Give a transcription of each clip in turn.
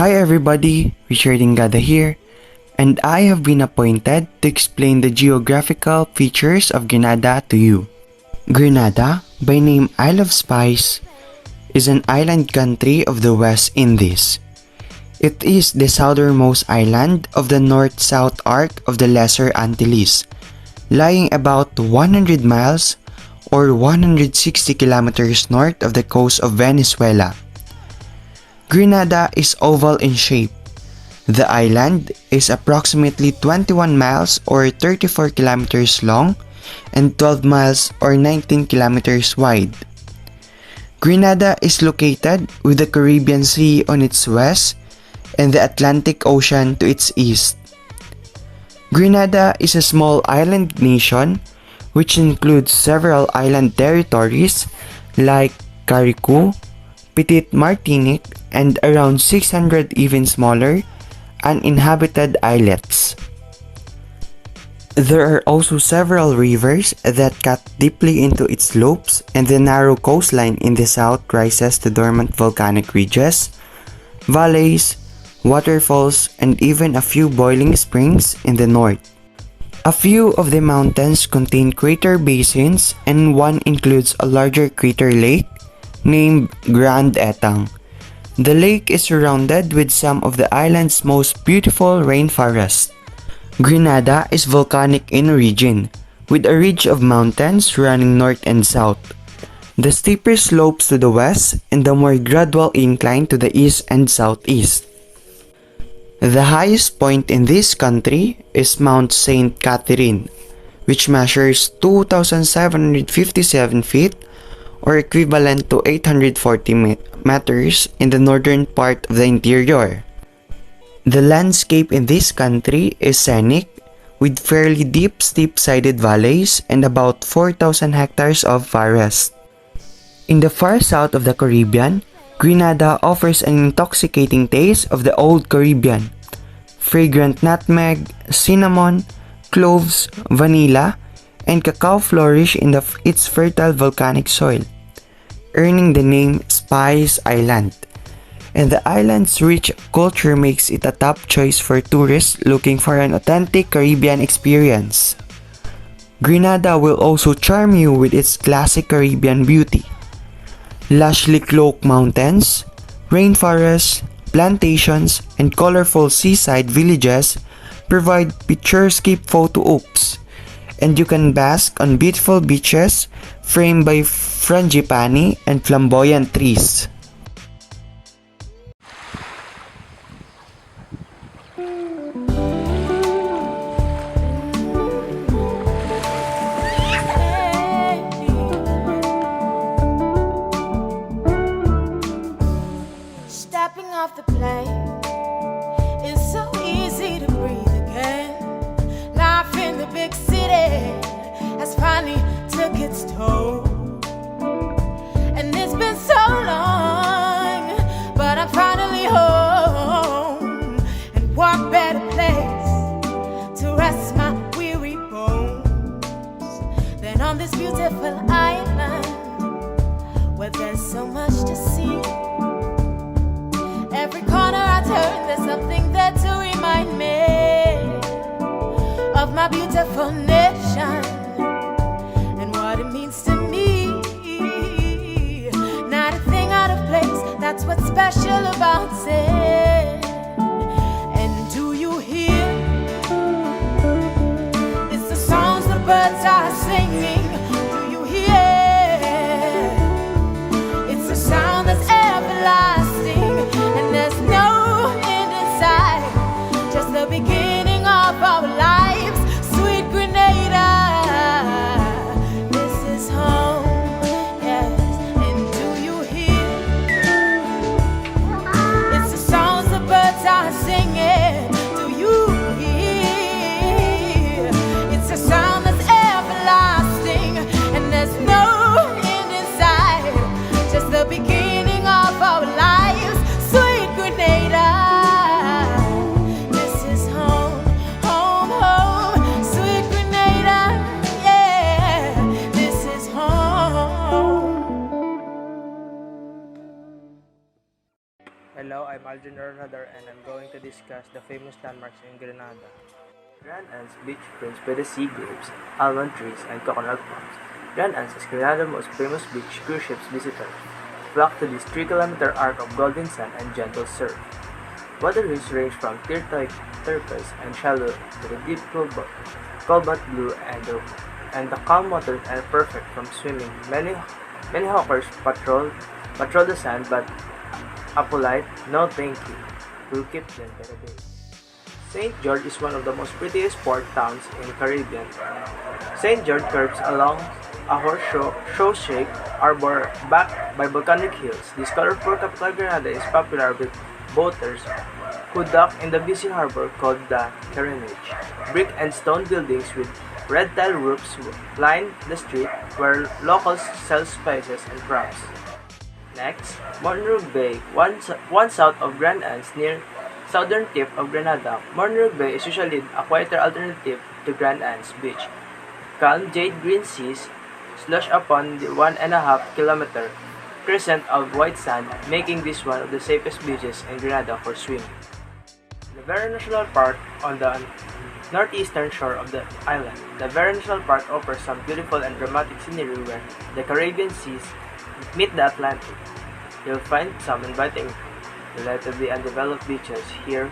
Hi everybody, Richard Ingada here, and I have been appointed to explain the geographical features of Grenada to you. Grenada, by name Isle of Spice, is an island country of the West Indies. It is the southernmost island of the north-south arc of the Lesser Antilles, lying about 100 miles or 160 kilometers north of the coast of Venezuela. Grenada is oval in shape. The island is approximately 21 miles or 34 kilometers long and 12 miles or 19 kilometers wide. Grenada is located with the Caribbean Sea on its west and the Atlantic Ocean to its east. Grenada is a small island nation which includes several island territories like Carriacou, Petite Martinique, and around 600 even smaller uninhabited islets. There are also several rivers that cut deeply into its slopes, and the narrow coastline in the south rises to dormant volcanic ridges, valleys, waterfalls, and even a few boiling springs in the north. A few of the mountains contain crater basins, and one includes a larger crater lake named Grand Etang. The lake is surrounded with some of the island's most beautiful rainforests. Grenada is volcanic in origin, with a ridge of mountains running north and south, the steeper slopes to the west, and the more gradual incline to the east and southeast. The highest point in this country is Mount Saint Catherine, which measures 2,757 feet or equivalent to 840 meters in the northern part of the interior. The landscape in this country is scenic, with fairly deep steep-sided valleys and about 4,000 hectares of forest. In the far south of the Caribbean, Grenada offers an intoxicating taste of the old Caribbean. Fragrant nutmeg, cinnamon, cloves, vanilla, and cacao flourish in its fertile volcanic soil, earning the name Spice Island. And the island's rich culture makes it a top choice for tourists looking for an authentic Caribbean experience. Grenada will also charm you with its classic Caribbean beauty. Lushly cloaked mountains, rainforests, plantations, and colorful seaside villages provide picturesque photo ops, and you can bask on beautiful beaches framed by frangipani and flamboyant trees. Stepping off the plane, it's so easy to breathe again. Life in the big city has finally took its toll, and it's been so long, but I'm finally home and want a better place to rest my weary bones than on this beautiful island where there's so much to see. Every corner I turn, there's something there to remind me of my beautiful nation and what it means to me. Not a thing out of place, that's what's special about it. And do you hear? It's the songs the birds are singing. Do you hear? It's a sound that's everlasting, and there's no end in sight, just the beginning of our lives. Sweet Grenada, this is home, yes. And do you hear? It's the songs the birds are singing. Do you hear? It's a sound that's everlasting, Aldrin Radar, and I'm going to discuss the famous landmarks in Grenada. Grand Anse beach fringed by the sea grapes, almond trees, and coconut palms. Grand Anse is Grenada's most famous beach. Cruise ships visitors flock to this 3-kilometer arc of golden sand and gentle surf. Water views range from clear turquoise and shallow to the deep cobalt blue, and the calm waters are perfect from swimming. Many hawkers patrol the sand, but a polite "no thank you" will keep them by the bay. St. George is one of the most prettiest port towns in the Caribbean. St. George curves along a horseshoe-shaped harbor backed by volcanic hills. This colorful capital Grenada is popular with boaters who dock in the busy harbor called the Carriage. Brick and stone buildings with red tile roofs line the street where locals sell spices and crabs. Next, Monroe Bay, one south of Grand Anse near southern tip of Grenada. Monroe Bay is usually a quieter alternative to Grand Anse Beach. Calm jade green seas slush upon the 1.5-kilometer crescent of white sand, making this one of the safest beaches in Grenada for swimming. The Vera National Park on the northeastern shore of the island. The Vera National Park offers some beautiful and dramatic scenery where the Caribbean seas meet the Atlantic. You'll find some inviting, relatively undeveloped beaches here,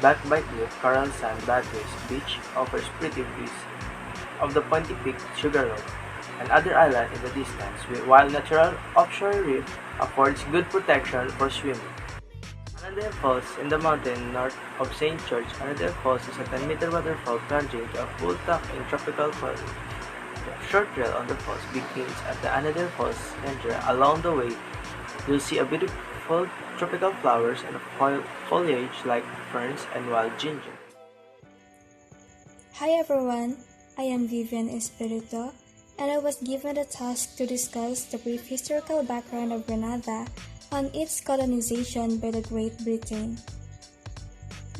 backed by clear coral sand bathways. Beach offers pretty views of the pointy peak Sugarloaf and other islands in the distance, while natural offshore reef affords good protection for swimming. Another Falls in the mountain north of St. George. Another Falls is a 10-meter waterfall plunging to a full tuck in tropical foliage. The short trail on the falls begins at the Another Falls center. Along the way, you'll see a beautiful tropical flowers and foliage like ferns and wild ginger. Hi everyone, I am Vivian Espirito, and I was given the task to discuss the brief historical background of Grenada on its colonization by the Great Britain.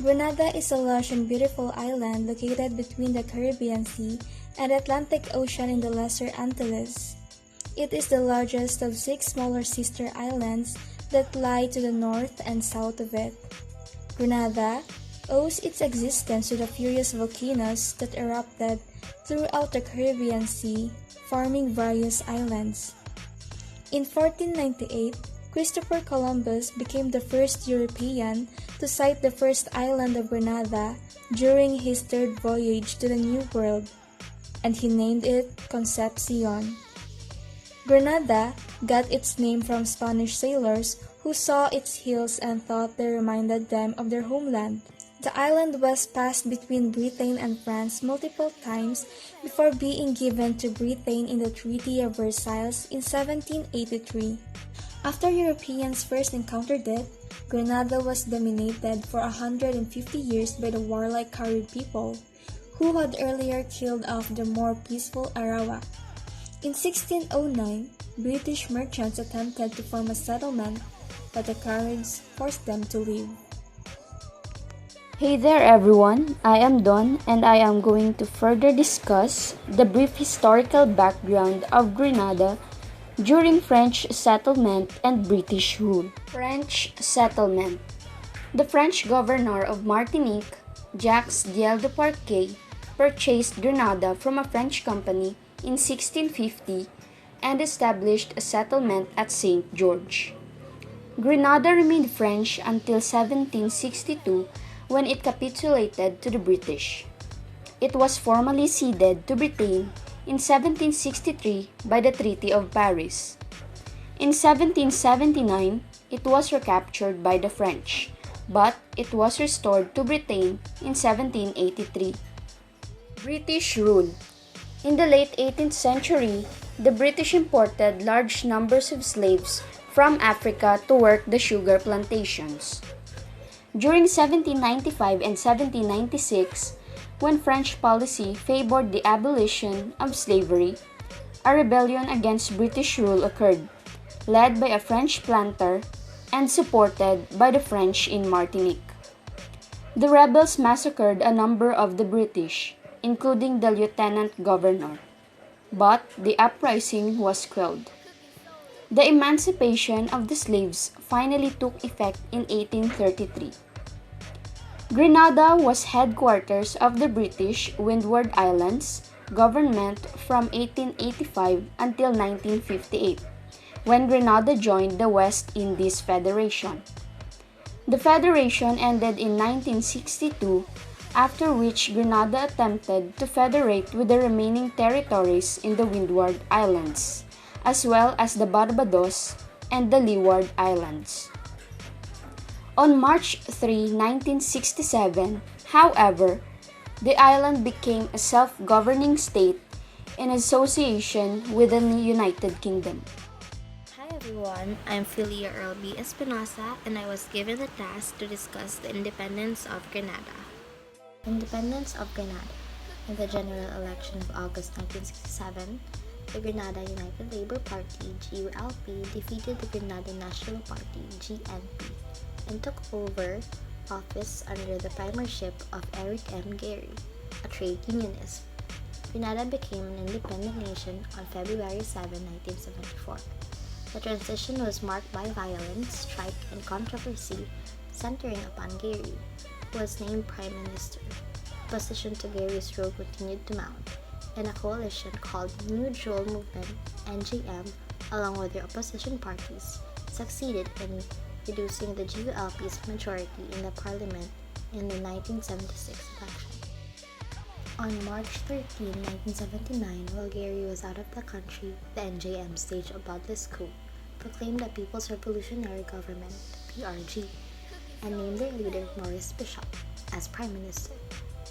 Grenada is a large and beautiful island located between the Caribbean Sea and Atlantic Ocean in the Lesser Antilles. It is the largest of 6 smaller sister islands that lie to the north and south of it. Grenada owes its existence to the furious volcanoes that erupted throughout the Caribbean Sea, forming various islands. In 1498, Christopher Columbus became the first European to sight the first island of Grenada during his 3rd voyage to the New World, and he named it Concepcion. Grenada got its name from Spanish sailors who saw its hills and thought they reminded them of their homeland. The island was passed between Britain and France multiple times before being given to Britain in the Treaty of Versailles in 1783. After Europeans first encountered it, Grenada was dominated for 150 years by the warlike Carib people, who had earlier killed off the more peaceful Arawak. In 1609, British merchants attempted to form a settlement, but the Caribs forced them to leave. Hey there everyone, I am Don and I am going to further discuss the brief historical background of Grenada during French settlement and British rule. French settlement. The French governor of Martinique, Jacques Deparquet, purchased Grenada from a French company in 1650 and established a settlement at St. George. Grenada remained French until 1762 when it capitulated to the British. It was formally ceded to Britain in 1763 by the Treaty of Paris. In 1779, it was recaptured by the French, but it was restored to Britain in 1783. British rule. In the late 18th century, the British imported large numbers of slaves from Africa to work the sugar plantations. During 1795 and 1796, when French policy favored the abolition of slavery, a rebellion against British rule occurred, led by a French planter and supported by the French in Martinique. The rebels massacred a number of the British, including the lieutenant governor, but the uprising was quelled. The emancipation of the slaves finally took effect in 1833. Grenada was headquarters of the British Windward Islands government from 1885 until 1958, when Grenada joined the West Indies Federation. The federation ended in 1962, after which Grenada attempted to federate with the remaining territories in the Windward Islands, as well as the Barbados and the Leeward Islands. On March 3, 1967, however, the island became a self-governing state in association with the United Kingdom. Hi everyone, I'm Philia Earl B. Espinosa and I was given the task to discuss the independence of Grenada. Independence of Grenada. In the general election of August 1967, the Grenada United Labour Party (GULP) defeated the Grenada National Party (GNP) and took over office under the premiership of Eric M. Gary, a trade unionist. Grenada became an independent nation on February 7, 1974. The transition was marked by violence, strife, and controversy centering upon Gary, who was named Prime Minister. Opposition to Gary's rule continued to mount, and a coalition called New Jewel Movement (NJM), along with their opposition parties, succeeded in reducing the GULP's majority in the parliament in the 1976 election. On March 13, 1979, while Gary was out of the country, the NJM staged a bloodless coup, proclaimed a People's Revolutionary Government (PRG), and named their leader Maurice Bishop as Prime Minister.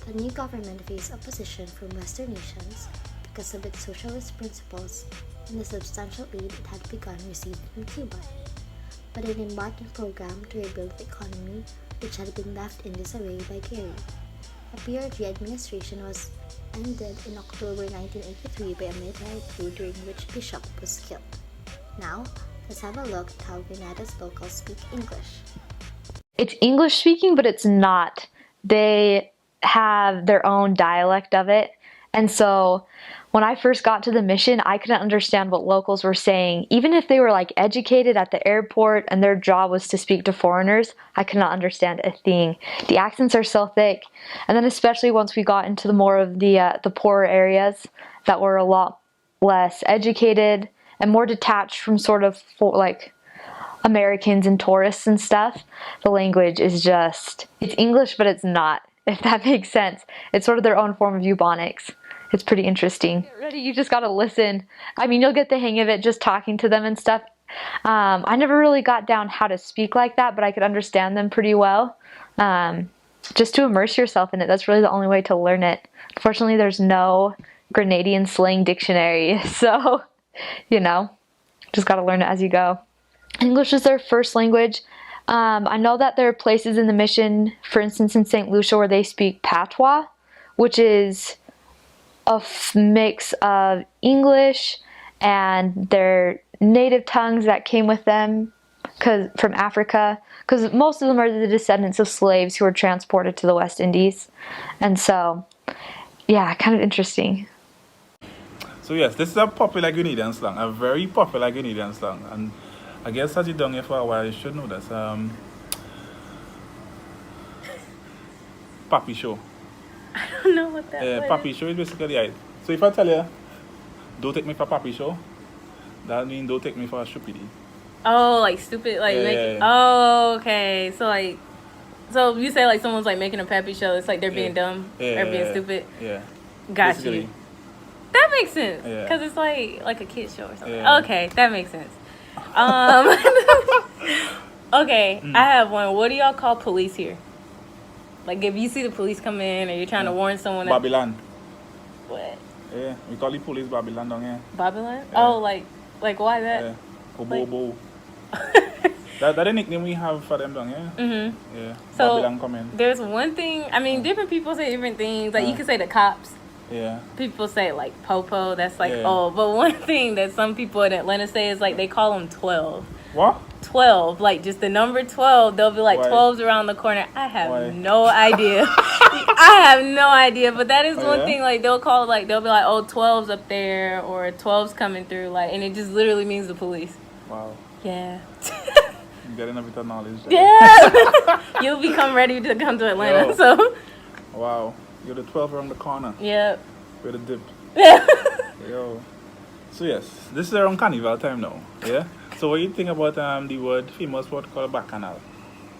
The new government faced opposition from Western nations because of its socialist principles and the substantial aid it had begun receiving from Cuba. But it embarked on a program to rebuild the economy, which had been left in disarray by Gary. The PRG administration was ended in October 1983 by a military coup during which Bishop was killed. Now, let's have a look at how Grenada's locals speak English. It's English speaking, but it's not. They have their own dialect of it. And so when I first got to the mission, I couldn't understand what locals were saying. Even if they were like educated at the airport and their job was to speak to foreigners, I could not understand a thing. The accents are so thick. And then especially once we got into the more of the poorer areas that were a lot less educated and more detached from sort of like Americans and tourists and stuff, the language is just, it's English, but it's not, if that makes sense. It's sort of their own form of Ebonics. It's pretty interesting. Get ready, you just gotta listen. I mean, you'll get the hang of it just talking to them and stuff. I never really got down how to speak like that, but I could understand them pretty well. Just to immerse yourself in it, that's really the only way to learn it. Unfortunately, there's no Grenadian slang dictionary, so, you know, just gotta learn it as you go. English is their first language. I know that there are places in the mission, for instance in St. Lucia, where they speak patois, which is a mix of English and their native tongues that came with them from Africa, because most of them are the descendants of slaves who were transported to the West Indies. And so, yeah, kind of interesting. So yes, this is a popular Grenadian slang, a very popular Grenadian slang. And I guess as you've done here for a while, you should know this. Papi show. I don't know what that is. Papi show is basically it. So if I tell you, don't take me for papi show, that means don't take me for a stupidity. Oh, like stupid, like make. Oh, okay. So like, so you say like someone's like making a pappy show. It's like they're being dumb or being stupid. Yeah. Got basically. you. That makes sense. Yeah. Cause it's like a kid show or something. Yeah. Okay, that makes sense. Okay, I have one. What do y'all call police here? Like if you see the police come in or you're trying to warn someone. Babylon. What? Yeah, we call the police Babylon down here. Babylon? Yeah. Oh, like why that? Yeah. Obo. That's the nickname we have for them down here. Mm-hmm. Yeah. So Babylon come in. there's one thing. I mean, different people say different things. Like you can say the cops. Yeah. People say like popo. That's like Yeah. oh. But one thing that some people in Atlanta say is like they call them 12. What? 12, like just the number 12. They'll be like Why? 12's around the corner. I have Why? no idea. I have no idea. But that is one yeah? thing. Like they'll call like they'll be like, oh, 12's up there or 12's coming through. Like, and it just literally means the police. Wow. Yeah. I'm getting a bit of knowledge there. Yeah. You'll become ready to come to Atlanta. Yo. So. Wow. You're the 12 around the corner. Yep. With a dip. Yeah. Yo. So yes, this is around carnival time now. Yeah. So what do you think about the famous word called bacchanal?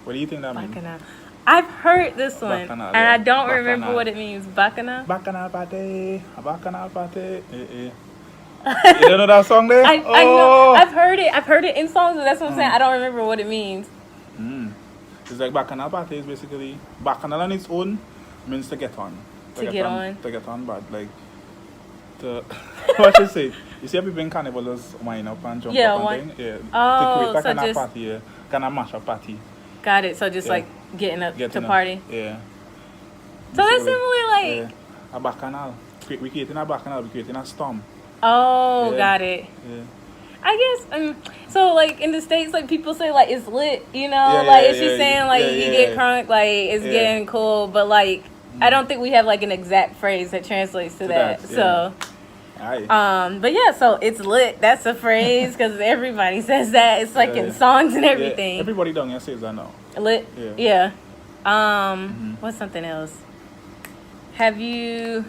What do you think that means? Bacchanal. I've heard this one, Bacchanal, and yeah. I don't Bacchanal. remember what it means. Bacchanal. Bacchanal party, a bacchanal party. You don't know that song there? I know. I've heard it. I've heard it in songs, but that's what I'm saying. I don't remember what it means. It's like bacchanal party is basically bacchanal on its own means to get on. To get on, but like to what you say? You see people in carnival just wind up and jump up and thing? Yeah. Oh, to create so bacchanal just party, yeah. Kind of mash up party. Got it. So just like getting up to party. Yeah. So that's similar, like a bacchanal. We creating a bacchanal. We creating a storm. Oh, got it. Yeah. I guess so like in the States, like people say like it's lit, you know, like it's just saying like you get crunk, like it's getting cool, but like I don't think we have like an exact phrase that translates to that. So but yeah, so it's lit. That's a phrase because everybody says that. It's like in songs and everything. Yeah. Everybody down here says that now. Lit. Yeah. What's something else? Have you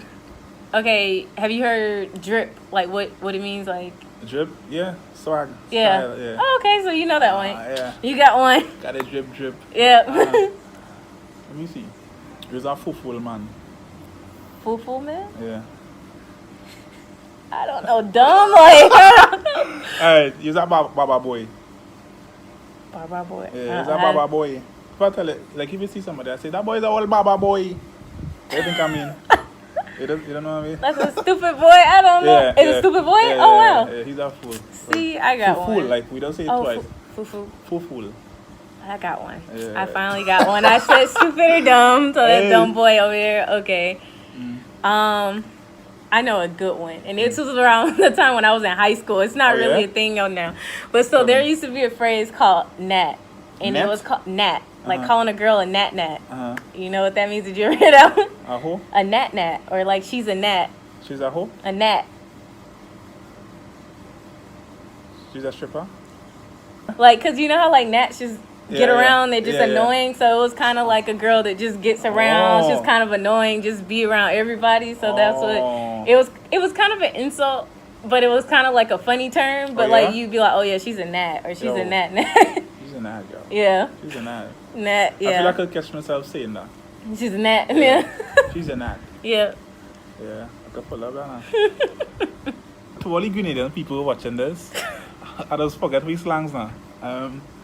heard drip? Like what it means, like drip? Yeah. Swag. Yeah. Style, yeah. Oh, okay, so you know that one. Yeah. You got one. Got a drip. Yeah. Let me see. There's a foo-fool man. Foo-fool man? Yeah. I don't know, dumb like. Alright, he's a Baba boy. Baba boy. Yeah, he's a Baba boy. If I tell it, like if you see somebody, I say that boy is a old Baba boy. What do you think I mean? You don't know what I mean? That's a stupid boy. I don't know. Is it a stupid boy? Oh wow. Yeah, he's a fool. See, I got one. Fool, like we don't say it twice. Fool. I got one. Yeah. I finally got one. I said stupid or dumb, so that dumb boy over here. Okay. I know a good one, and this was around the time when I was in high school. It's not really a thing on now, but so there used to be a phrase called "nat," and it was called "nat," like calling a girl a nat. You know what that means? Did you ever hear that one? A who? A nat, or like she's a gnat. She's a who? A gnat. She's a stripper. Like, cause you know how like gnats just get around, they're just annoying. So it was kind of like a girl that just gets around. She's kind of annoying, just be around everybody. So that's what it was. It was kind of an insult, but it was kind of like a funny term. But like you'd be like, oh yeah, she's a gnat, or she's a gnat. She's a gnat, girl. Yeah. She's a gnat. Gnat. Yeah. I feel like I could catch myself saying that. She's a gnat. Yeah. She's a gnat. Yeah. Yeah. I could pull up that. To all the Grenadian people watching this, I just forget we slangs now.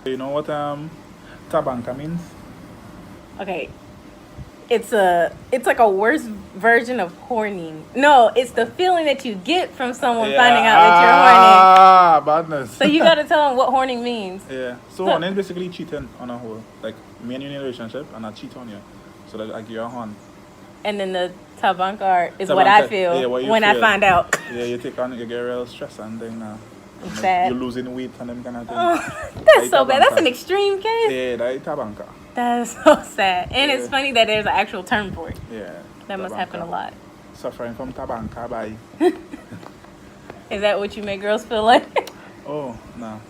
You know what tabanca means? Okay. It's like a worse version of horning. No, it's the feeling that you get from someone finding out that you're horning. Ah, badness. So you gotta tell them what horning means. Yeah. So horning is basically cheating on a whole. Like me and you in a relationship and I cheat on you. So that I give you a horn. And then the tabanca is what I feel when I find out. Yeah, you get real stress and thing now. Sad. You're losing weight and them kind of thing. Oh, that's so bad. That's an extreme case. Yeah, that is tabanca. That's so sad. And it's funny that there's an actual term for it. Yeah. That must happen a lot. Suffering from tabanca by. Is that what you make girls feel like? Oh, no.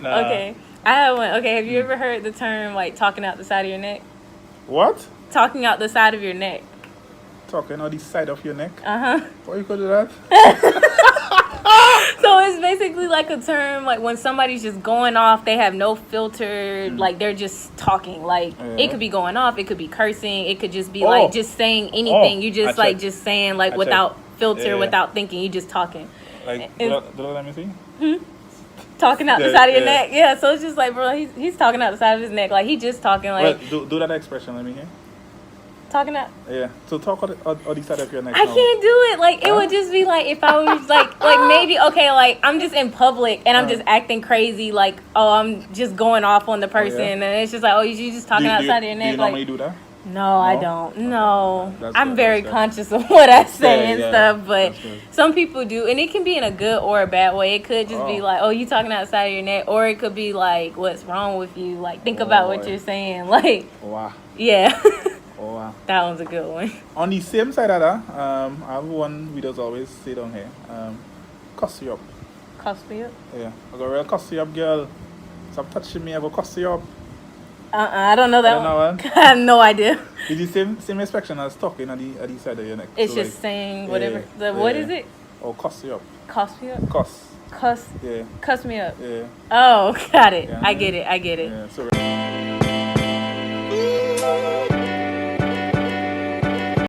Nah. Okay. I have one. Okay, have you ever heard the term like talking out the side of your neck? What? Talking out the side of your neck. Talking on the side of your neck? Uh-huh. Why you could do that? So it's basically like a term like when somebody's just going off, they have no filter, like they're just talking. Like it could be going off, it could be cursing, it could just be like just saying anything. You just like just saying like without filter, without thinking, you just talking. Like let me see. Talking out the side of your neck. Yeah, so it's just like, bro, he's talking out the side of his neck. Like he just talking like do that expression, let me hear. Talking out. Yeah. So talk on the side of your neck. I can't do it. Like it would just be like if I was like maybe like I'm just in public and I'm just acting crazy. Like I'm just going off on the person and it's just like you just talking outside of your neck. Do you normally do that? No, I don't. No, I'm very conscious of what I say and stuff. But some people do, and it can be in a good or a bad way. It could just be like, you talking outside of your neck, or it could be like, what's wrong with you? Like think about what you're saying. Like yeah. Oh, wow. That one's a good one. On the same side of that, I have one we just always say down here. Cuss you up. Cuss me up? Yeah. I go real cuss you up, girl. Stop touching me, I go cuss you up. I don't know that You know one. what? I have no idea. It's the same expression as talking at the side of your neck. It's So, just like, saying whatever. What is it? Or cuss you up. Cuss me up? Cuss. Cuss. Yeah. Cuss me up. Yeah. Oh, got it. Yeah, I get it. Yeah. So